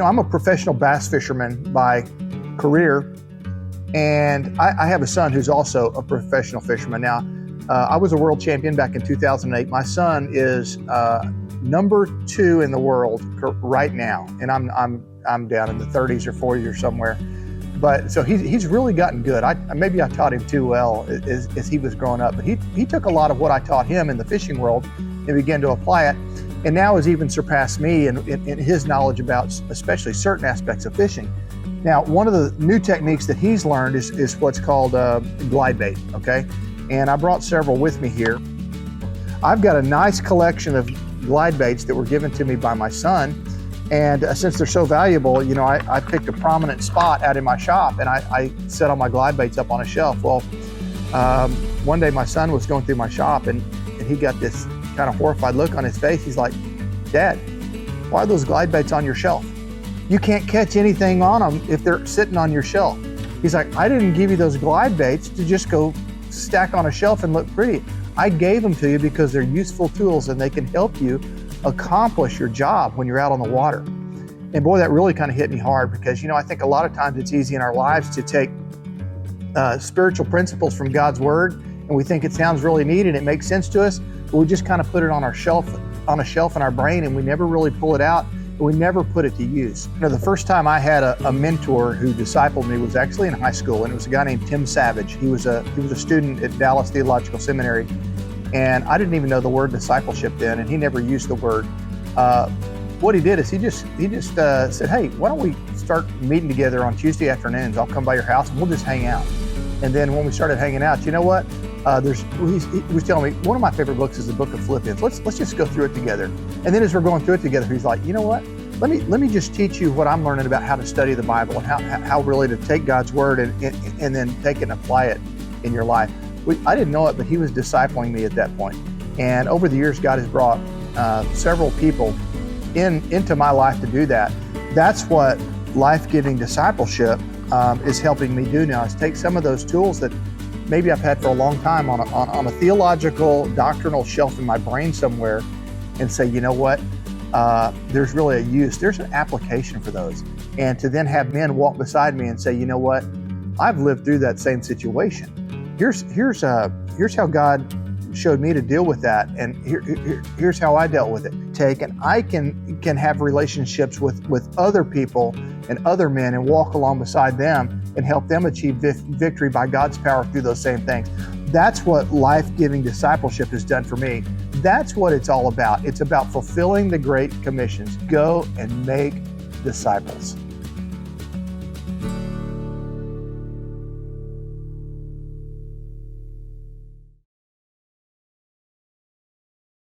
I'm a professional bass fisherman by career, and I have a son who's also a professional fisherman. Now, I was a world champion back in 2008. My son is number 2 in the world right now, and I'm down in the 30s or 40s or somewhere. But so he's really gotten good. Maybe I taught him too well as he was growing up, but he took a lot of what I taught him in the fishing world and began to apply it, and now has even surpassed me in his knowledge about especially certain aspects of fishing. Now, one of the new techniques that he's learned is what's called glide bait, okay? And I brought several with me here. I've got a nice collection of glide baits that were given to me by my son. And since they're so valuable, I picked a prominent spot out in my shop, and I set all my glide baits up on a shelf. Well, one day my son was going through my shop, and he got this kind of horrified look on his face. He's like, "Dad, why are those glide baits on your shelf? You can't catch anything on them if they're sitting on your shelf." He's like, "I didn't give you those glide baits to just go stack on a shelf and look pretty. I gave them to you because they're useful tools and they can help you accomplish your job when you're out on the water." And boy, that really kind of hit me hard, because I think a lot of times it's easy in our lives to take spiritual principles from God's Word, and we think it sounds really neat and it makes sense to us, but we just kind of put it on a shelf in our brain, and we never really pull it out, and we never put it to use. The first time I had a mentor who discipled me was actually in high school, and it was a guy named Tim Savage. He was a student at Dallas Theological Seminary. And I didn't even know the word discipleship then, and he never used the word. What he did is he just said, "Hey, why don't we start meeting together on Tuesday afternoons? I'll come by your house and we'll just hang out." And then when we started hanging out, you know what? He was telling me, one of my favorite books is the book of Philippians. Let's just go through it together. And then as we're going through it together, he's like, "You know what? Let me just teach you what I'm learning about how to study the Bible and how really to take God's Word and then take it and apply it in your life." I didn't know it, but he was discipling me at that point. And over the years, God has brought several people into my life to do that. That's what life-giving discipleship is helping me do now, is take some of those tools that maybe I've had for a long time on a theological, doctrinal shelf in my brain somewhere, and say, you know what, there's really a use, there's an application for those. And to then have men walk beside me and say, you know what, I've lived through that same situation. Here's how God showed me to deal with that, and here's how I dealt with it. And I can have relationships with other people and other men and walk along beside them and help them achieve victory by God's power through those same things. That's what life-giving discipleship has done for me. That's what it's all about. It's about fulfilling the Great Commissions. Go and make disciples.